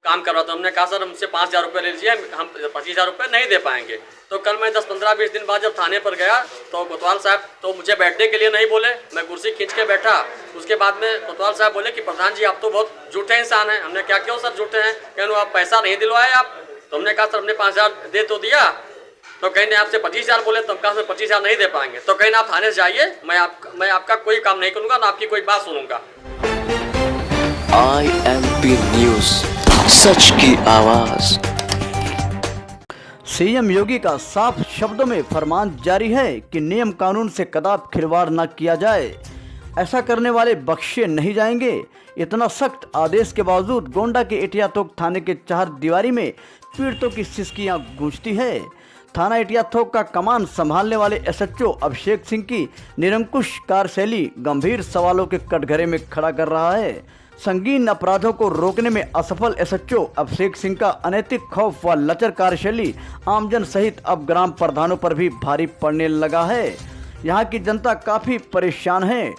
काम कर रहा था। हमने कहा सर हमसे 5,000 रुपये ले लीजिए, हम 25,000 रुपये नहीं दे पाएंगे। तो कल मैं 10-15-20 दिन बाद जब थाने पर गया तो कोतवाल साहब तो मुझे बैठने के लिए नहीं बोले, मैं कुर्सी खींच के बैठा। उसके बाद में कोतवाल साहब बोले कि प्रधान जी आप तो बहुत झूठे इंसान हैं। हमने क्या क्यों सर झूठे हैं? कहने आप पैसा नहीं दिलवाए आप। तो हमने कहा सर हमने 5,000 दे तो दिया। तो कहने आपसे 25,000 बोले, तो हम कहा सर 25,000 नहीं दे पाएंगे। तो कहने आप थाने से जाइए, मैं आपका कोई काम नहीं करूँगा, ना आपकी कोई बात सुनूंगा। IMP न्यूज़, सच की आवाज़। सीएम योगी का साफ शब्दों में फरमान जारी है कि नियम कानून से कदाप खिलवाड़ न किया जाए, ऐसा करने वाले बख्शे नहीं जाएंगे। इतना सख्त आदेश के बावजूद गोंडा के इटिया तोक थाने के चार दीवारी में पीड़ितों की सिसकियां गूंजती है। थाना इटिया थोक का कमान संभालने वाले एसएचओ अभिषेक सिंह की निरंकुश कार्यशैली गंभीर सवालों के कटघरे में खड़ा कर रहा है। संगीन अपराधों को रोकने में असफल एसएचओ अभिषेक सिंह का अनैतिक खौफ व लचर कार्यशैली आमजन सहित अब ग्राम प्रधानों पर भी भारी पड़ने लगा है। यहाँ की जनता काफ़ी परेशान है,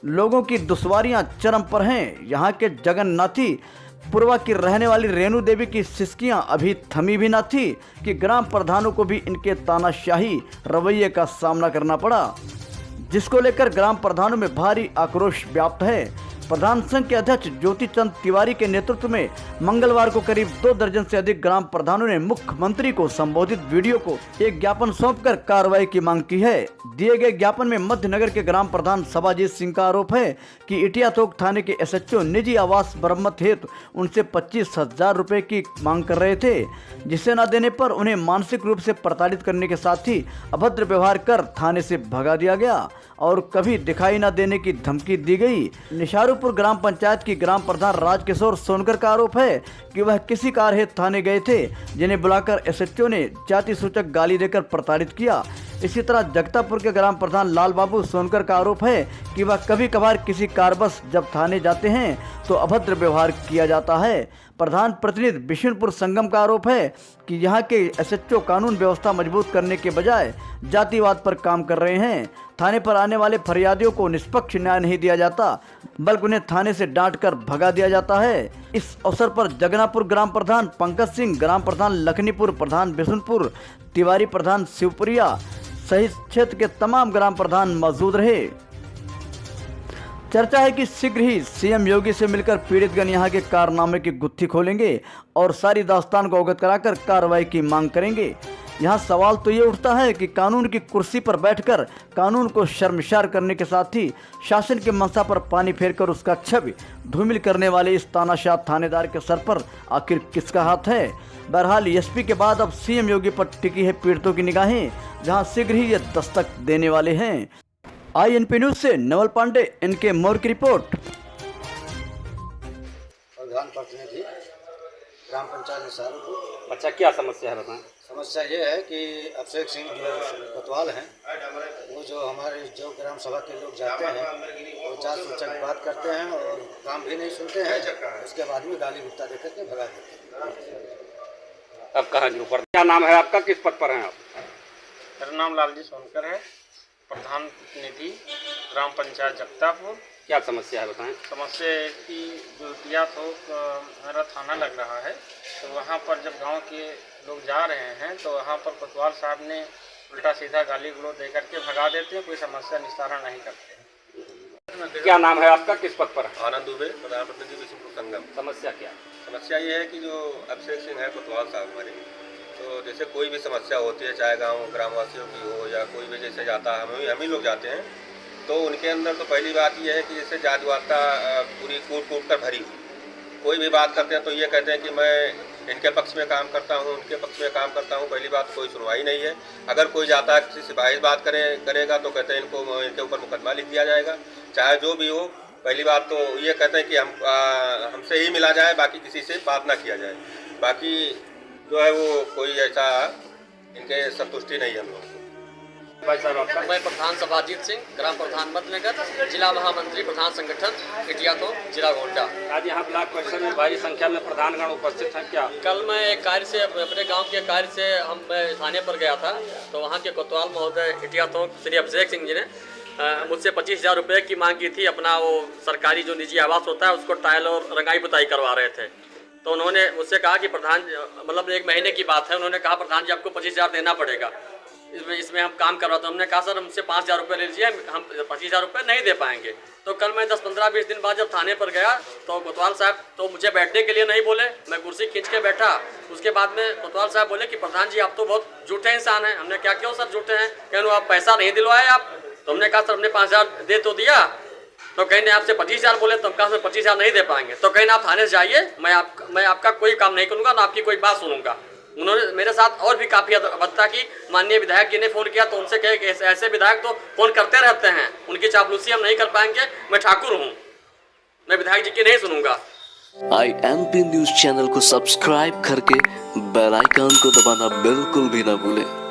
लोगों की दुश्वारियाँ चरम पर हैं। यहाँ के जगन्नाथी पुरवा की रहने वाली रेणु देवी की सिसकियां अभी थमी भी न थी कि ग्राम प्रधानों को भी इनके तानाशाही रवैये का सामना करना पड़ा, जिसको लेकर ग्राम प्रधानों में भारी आक्रोश व्याप्त है। प्रधान संघ के अध्यक्ष ज्योति चंद तिवारी के नेतृत्व में मंगलवार को करीब 2 दर्जन से अधिक ग्राम प्रधानों ने मुख्यमंत्री को संबोधित वीडियो को एक ज्ञापन सौंपकर कार्रवाई की मांग की है। दिए गए ज्ञापन में मध्यनगर के ग्राम प्रधान सभाजीत सिंह का आरोप है कि इटिया तोक थाने के एसएचओ निजी आवास मरम्मत हेतु उनसे 25,000 रुपए की मांग कर रहे थे, जिसे न देने पर उन्हें मानसिक रूप से प्रताड़ित करने के साथ ही अभद्र व्यवहार कर थाने से भगा दिया गया और कभी दिखाई न देने की धमकी दी गई। निशारुपुर ग्राम पंचायत की ग्राम प्रधान राजकिशोर सोनकर का आरोप है कि वह किसी कार हेतु थाने गए थे, जिन्हें बुलाकर एसएचओ ने जाति सूचक गाली देकर प्रताड़ित किया। इसी तरह जगतापुर के ग्राम प्रधान लाल बाबू सोनकर का आरोप है कि वह कभी कभार किसी कारबस जब थाने जाते हैं तो अभद्र व्यवहार किया जाता है। प्रधान प्रतिनिधि बिशुनपुर संगम का आरोप है कि यहाँ के एसएचओ कानून व्यवस्था मजबूत करने के बजाय जातिवाद पर काम कर रहे हैं। थाने पर आने वाले फरियादियों को निष्पक्ष न्याय नहीं दिया जाता, बल्कि उन्हें थाने से डांट कर भगा दिया जाता है। इस अवसर पर जगनापुर ग्राम प्रधान पंकज सिंह, ग्राम प्रधान लखनीपुर, प्रधान बिशुनपुर, तिवारी प्रधान शिवपुरिया सहित क्षेत्र के तमाम ग्राम प्रधान मौजूद रहे। चर्चा है कि शीघ्र ही सीएम योगी से मिलकर पीड़ितगण यहाँ के कारनामे की गुत्थी खोलेंगे और सारी दास्तान को अवगत कराकर कार्रवाई की मांग करेंगे। यहाँ सवाल तो ये उठता है कि कानून की कुर्सी पर बैठकर कानून को शर्मसार करने के साथ ही शासन के मंशा पर पानी फेरकर उसका छवि धूमिल करने वाले इस तानाशाह थानेदार के सर पर आखिर किसका हाथ है। बहरहाल एसपी के बाद अब सीएम योगी पर टिकी है पीड़ितों की निगाहें, जहां शीघ्र ही ये दस्तक देने वाले हैं। INP न्यूज से नवल पांडे, इनके मोर की रिपोर्ट। प्रधान प्रतिनिधि ग्राम पंचायत निशारुपुर। अच्छा, क्या समस्या है बताएं? समस्या ये है कि अभिषेक सिंह जो कोतवाल हैं, वो जो हमारे जो ग्राम सभा के लोग जाते हैं वो जात सूचक बात करते हैं और काम भी नहीं सुनते हैं, उसके बाद में गाली गुत्ता देकर के भगा देते हैं। अब कहाँ जी ऊपर? क्या नाम है आपका, किस पद पर हैं आप? मेरा नाम लालजी सोनकर है, प्रधान प्रतिनिधि ग्राम पंचायत जगतापुर। क्या समस्या है बताएं? समस्या है कि जो इटिया थोक मेरा थाना लग रहा है, तो वहाँ पर जब गांव के लोग जा रहे हैं तो वहाँ पर कोतवाल साहब ने उल्टा सीधा गाली गलौज दे करके भगा देते हैं, कोई समस्या निस्तारण नहीं करते। क्या नाम है आपका, किस पद पर? आनंद दुबे, प्रधान प्रतिनिधि बिशुनपुर संगम। समस्या क्या? समस्या ये है कि जो अभिषेक सिंह है कोतवाल साहब हमारे, तो जैसे कोई भी समस्या होती है, चाहे गांव ग्रामवासियों की हो या कोई भी जैसे जाता है, हम ही लोग जाते हैं, तो उनके अंदर तो पहली बात ये है कि जैसे जातिवादता पूरी कूट कर भरी हुई। कोई भी बात करते हैं तो ये कहते हैं कि मैं इनके पक्ष में काम करता हूँ, उनके पक्ष में काम करता हूँ। पहली बात कोई सुनवाई नहीं है। अगर कोई जाता है किसी सिपाही बात करेगा तो कहते हैं इनके ऊपर मुकदमा लिख दिया जाएगा, चाहे जो भी हो। पहली बात तो ये कहते हैं कि हमसे ही मिला जाए, बाकी किसी से बात ना किया जाए। बाकी जो है वो कोई ऐसा इनके संतुष्टि नहीं है हम लोग। भाई साहब आपका? मैं प्रधान सभाजीत सिंह, ग्राम प्रधान मध्यनगर, जिला महामंत्री प्रधान संगठन इटिया तोक, जिला गोंडा। आज यहाँ ब्लॉक परिषद में भारी संख्या में प्रधानगण उपस्थित हैं। क्या कल मैं एक कार्य से अपने गांव के कार्य से मैं थाने पर गया था, तो वहाँ के कोतवाल महोदय इटिया तोक श्री अभिषेक सिंह जी ने मुझसे 25,000 रुपये की मांग की थी। अपना वो सरकारी जो निजी आवास होता है उसको टाइल और रंगाई पुताई करवा रहे थे। तो उन्होंने मुझसे कहा कि प्रधान, मतलब 1 महीने की बात है, उन्होंने कहा प्रधान जी आपको 25,000 देना पड़ेगा, इसमें हम काम करवा। तो हमने कहा सर हमसे 5,000 रुपये ले लीजिए, हम 25,000 रुपये नहीं दे पाएंगे। तो कल मैं 10-15-20 दिन बाद जब थाने पर गया तो कोतवाल साहब तो मुझे बैठने के लिए नहीं बोले, मैं कुर्सी खींच के बैठा। उसके बाद में कोतवाल साहब बोले कि प्रधान जी आप तो बहुत झूठे इंसान हैं। हमने क्या क्यों सर झूठे हैं? कहने आप पैसा नहीं दिलवाए आप। तो हमने कहा सर हमने 5,000 दे तो दिया। तो कहीं ने आपसे 25,000 बोले, तो हम कहा सर 25,000 नहीं दे पाएंगे। तो कहीं आप थाने से जाइए, मैं आपका कोई काम नहीं करूँगा, ना आपकी कोई बात सुनूंगा। उन्होंने मेरे साथ और भी काफ़ी अभद्रता की। माननीय विधायक जी ने फ़ोन किया तो उनसे कहे कि ऐसे विधायक तो फ़ोन करते रहते हैं, उनकी चापलूसी हम नहीं कर पाएंगे, मैं ठाकुर हूँ, मैं विधायक जी की नहीं सुनूंगा। INP न्यूज़ चैनल को सब्सक्राइब करके बेल आइकन को दबाना बिल्कुल भी ना भूलें।